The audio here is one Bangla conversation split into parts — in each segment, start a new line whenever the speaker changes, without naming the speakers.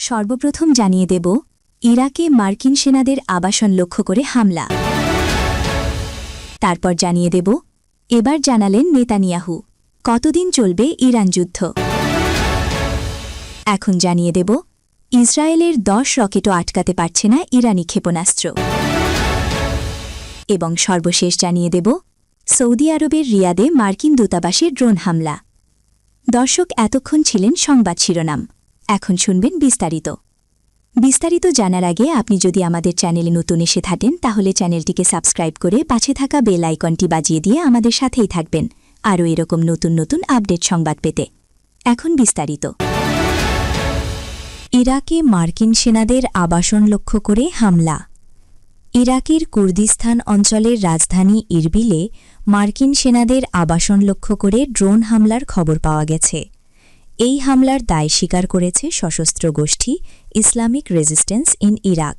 সর্বপ্রথম জানিয়ে দেব, ইরাকে মার্কিন সেনাদের আবাসন লক্ষ্য করে হামলা। তারপর জানিয়ে দেব, এবার জানালেন নেতানিয়াহু, কতদিন চলবে ইরান যুদ্ধ। এখন জানিয়ে দেব, ইসরায়েলের 10 রকেটও আটকাতে পারছে না ইরানি ক্ষেপণাস্ত্র। এবং সর্বশেষ জানিয়ে দেব, সৌদি আরবের রিয়াদে মার্কিন দূতাবাসে ড্রোন হামলা। দর্শক, এতক্ষণ ছিলেন সংবাদ শিরোনাম। এখন শুনবেন বিস্তারিত জানার আগে আপনি যদি আমাদের চ্যানেলে নতুন এসে থাকেন তাহলে চ্যানেলটিকে সাবস্ক্রাইব করে পাশে থাকা বেল আইকনটি বাজিয়ে দিয়ে আমাদের সাথেই থাকবেন আরও এরকম নতুন নতুন আপডেট সংবাদ পেতে। এখন বিস্তারিত। ইরাকে মার্কিন সেনাদের আবাসন লক্ষ্য করে হামলা। ইরাকের কুর্দিস্তান অঞ্চলের রাজধানী ইরবিলে মার্কিন সেনাদের আবাসন লক্ষ্য করে ড্রোন হামলার খবর পাওয়া গেছে। এই হামলার দায় স্বীকার করেছে সশস্ত্র গোষ্ঠী ইসলামিক রেজিস্ট্যান্স ইন ইরাক।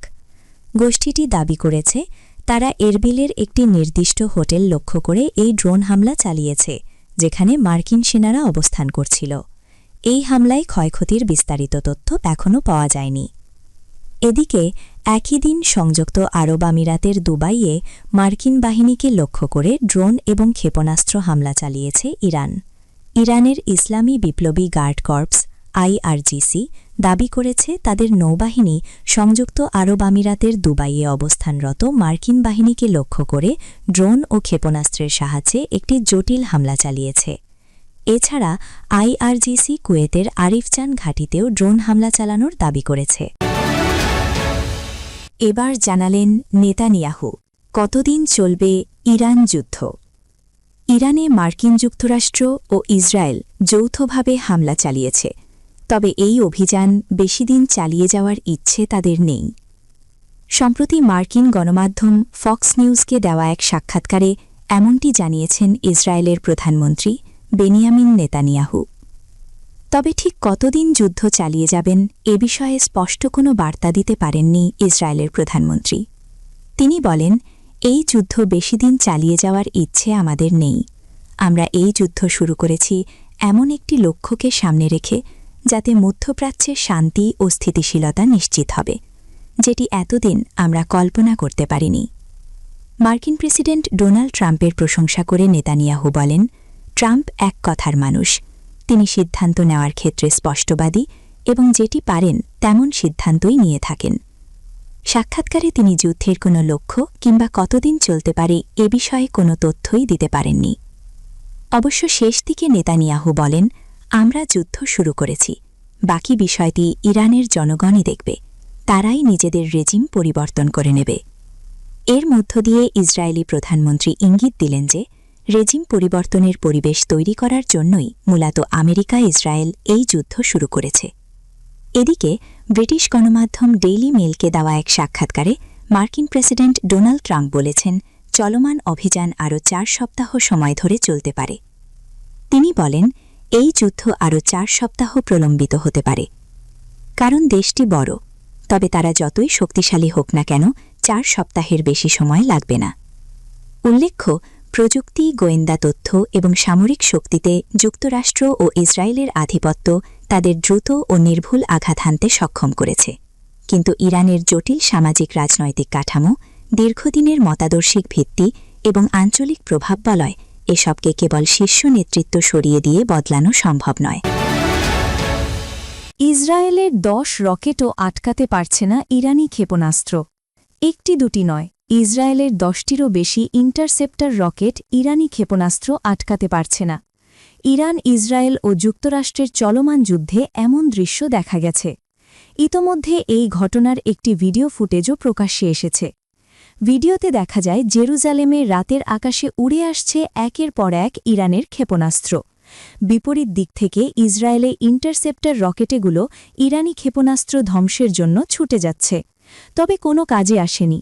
গোষ্ঠীটি দাবি করেছে তারা এরবিলের একটি নির্দিষ্ট হোটেল লক্ষ্য করে এই ড্রোন হামলা চালিয়েছে, যেখানে মার্কিন সেনারা অবস্থান করছিল। এই হামলায় ক্ষয়ক্ষতির বিস্তারিত তথ্য এখনও পাওয়া যায়নি। এদিকে একই দিন সংযুক্ত আরব আমিরাতের দুবাইয়ে মার্কিন বাহিনীকে লক্ষ্য করে ড্রোন এবং ক্ষেপণাস্ত্র হামলা চালিয়েছে ইরান। ইরানের ইসলামী বিপ্লবী গার্ড কর্পস আইআরজিসি দাবি করেছে তাদের নৌবাহিনী সংযুক্ত আরব আমিরাতের দুবাইয়ে অবস্থানরত মার্কিন বাহিনীকে লক্ষ্য করে ড্রোন ও ক্ষেপণাস্ত্রের সাহায্যে একটি জটিল হামলা চালিয়েছে। এছাড়া আইআরজিসি কুয়েতের আরিফজান ঘাঁটিতেও ড্রোন হামলা চালানোর দাবি করেছে। এবার জানালেন নেতানিয়াহু, কতদিন চলবে ইরান যুদ্ধ। ইরানে মার্কিন যুক্তরাষ্ট্র ও ইসরায়েল যৌথভাবে হামলা চালিয়েছে, তবে এই অভিযান বেশি দিন চালিয়ে যাওয়ার ইচ্ছে তাদের নেই। সম্প্রতি মার্কিন গণমাধ্যম ফক্স নিউজকে দেওয়া এক সাক্ষাৎকারে এমনটি জানিয়েছেন ইসরায়েলের প্রধানমন্ত্রী বেনিয়ামিন নেতানিয়াহু। তবে ঠিক কতদিন যুদ্ধ চালিয়ে যাবেন এ বিষয়ে স্পষ্ট কোনো বার্তা দিতে পারেননি ইসরায়েলের প্রধানমন্ত্রী। তিনি বলেন, এই যুদ্ধ বেশি দিন চালিয়ে যাওয়ার ইচ্ছে আমাদের নেই। আমরা এই যুদ্ধ শুরু করেছি এমন একটি লক্ষ্যকে সামনে রেখে যাতে মধ্যপ্রাচ্যে শান্তি ও স্থিতিশীলতা নিশ্চিত হবে, যেটি এতদিন আমরা কল্পনা করতে পারিনি। মার্কিন প্রেসিডেন্ট ডোনাল্ড ট্রাম্পের প্রশংসা করে নেতানিয়াহু বলেন, ট্রাম্প এক কথার মানুষ। তিনি সিদ্ধান্ত নেওয়ার ক্ষেত্রে স্পষ্টবাদী এবং যেটি পারেন তেমন সিদ্ধান্তই নিয়ে থাকেন। সাক্ষাৎকারে তিনি যুদ্ধের কোনো লক্ষ্য কিংবা কতদিন চলতে পারে এ বিষয়ে কোনো তথ্যই দিতে পারেননি। অবশ্য শেষ দিকে নেতানিয়াহু বলেন, আমরা যুদ্ধ শুরু করেছি, বাকি বিষয়টি ইরানের জনগণই দেখবে, তারাই নিজেদের রেজিম পরিবর্তন করে নেবে। এর মধ্য দিয়ে ইসরায়েলি প্রধানমন্ত্রী ইঙ্গিত দিলেন যে রেজিম পরিবর্তনের পরিবেশ তৈরি করার জন্যই মূলত আমেরিকা ইসরায়েল এই যুদ্ধ শুরু করেছে। এদিকে ব্রিটিশ গণমাধ্যম ডেইলি মেইলকে দেওয়া এক সাক্ষাৎকারে মার্কিন প্রেসিডেন্ট ডোনাল্ড ট্রাম্প বলেছেন, চলমান অভিযান আরও 4 সপ্তাহ সময় ধরে চলতে পারে। তিনি বলেন, এই যুদ্ধ আরও 4 সপ্তাহ প্রলম্বিত হতে পারে, কারণ দেশটি বড়, তবে তারা যতই শক্তিশালী হোক না কেন 4 সপ্তাহের বেশি সময় লাগবে না। উল্লেখ্য, প্রযুক্তি, গোয়েন্দা তথ্য এবং সামরিক শক্তিতে যুক্তরাষ্ট্র ও ইসরায়েলের আধিপত্য তাদের দ্রুত ও নির্ভুল আঘাত হানতে সক্ষম করেছে, কিন্তু ইরানের জটিল সামাজিক রাজনৈতিক কাঠামো, দীর্ঘদিনের মতাদর্শিক ভিত্তি এবং আঞ্চলিক প্রভাব বলয় এসবকে কেবল শীর্ষ নেতৃত্ব সরিয়ে দিয়ে বদলানো সম্ভব নয়। ইসরায়েলের 10 রকেটও আটকাতে পারছে না ইরানি ক্ষেপণাস্ত্র। একটি দুটি নয়, ইসরায়েলের 10টিরও বেশি ইন্টারসেপ্টর রকেট ইরানি ক্ষেপণাস্ত্র আটকাতে পারছে না। ইরান, ইসরায়েল ও যুক্তরাষ্ট্রের চলমান যুদ্ধে এমন দৃশ্য দেখা গেছে। ইতোমধ্যে এই ঘটনার একটি ভিডিও ফুটেজও প্রকাশ্যে এসেছে। ভিডিওতে দেখা যায় জেরুজালেমে রাতের আকাশে উড়ে আসছে একের পর এক ইরানের ক্ষেপণাস্ত্র। বিপরীত দিক থেকে ইসরায়েলে ইন্টারসেপ্টর রকেটেগুলো ইরানি ক্ষেপণাস্ত্র ধ্বংসের জন্য ছুটে যাচ্ছে, তবে কোনো কাজে আসেনি।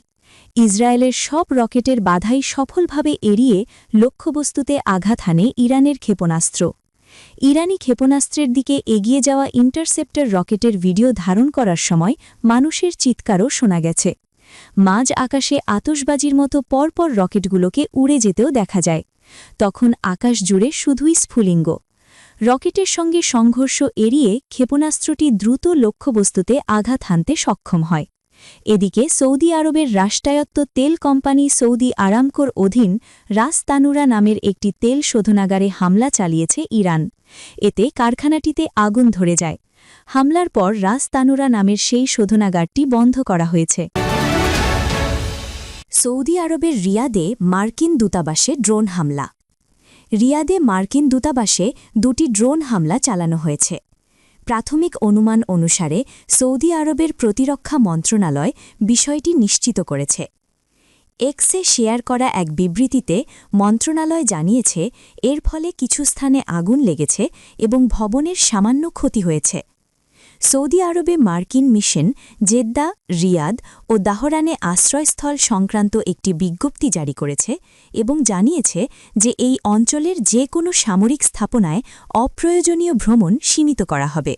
ইসরায়েলের সব রকেটের বাধাই সফলভাবে এড়িয়ে লক্ষ্যবস্তুতে আঘাত হানে ইরানের ক্ষেপণাস্ত্র। ইরানি ক্ষেপণাস্ত্রের দিকে এগিয়ে যাওয়া ইন্টারসেপ্টর রকেটের ভিডিও ধারণ করার সময় মানুষের চিৎকারও শোনা গেছে। মাঝ আকাশে আতশবাজির মতো পরপর রকেটগুলোকে উড়ে যেতেও দেখা যায়। তখন আকাশ জুড়ে শুধুই স্ফুলিঙ্গ। রকেটের সঙ্গে সংঘর্ষ এড়িয়ে ক্ষেপণাস্ত্রটি দ্রুত লক্ষ্যবস্তুতে আঘাত হানতে সক্ষম হয়। এদিকে সৌদি আরবের রাষ্ট্রায়ত্ত তেল কোম্পানি সৌদি আরামকোর অধীন রাস তানুরা নামের একটি তেল শোধনাগারে হামলা চালিয়েছে ইরান। এতে কারখানাটিতে আগুন ধরে যায়। হামলার পর রাস তানুরা নামের সেই শোধনাগারটি বন্ধ করা হয়েছে। সৌদি আরবের রিয়াদে মার্কিন দূতাবাসে ড্রোন হামলা। রিয়াদে মার্কিন দূতাবাসে 2টি ড্রোন হামলা চালানো হয়েছে। প্রাথমিক অনুমান অনুসারে সৌদি আরবের প্রতিরক্ষা মন্ত্রণালয় বিষয়টি নিশ্চিত করেছে। এক্সে শেয়ার করা এক বিবৃতিতে মন্ত্রণালয় জানিয়েছে, এর ফলে কিছু স্থানে আগুন লেগেছে এবং ভবনের সামান্য ক্ষতি হয়েছে। সৌদি আরবে মার্কিন মিশন জেদ্দা, রিয়াদ ও দাহরানে আশ্রয়স্থল সংক্রান্ত একটি বিজ্ঞপ্তি জারি করেছে এবং জানিয়েছে যে এই অঞ্চলের যে কোনো সামরিক স্থাপনায় অপ্রয়োজনীয় ভ্রমণ সীমিত করা হবে।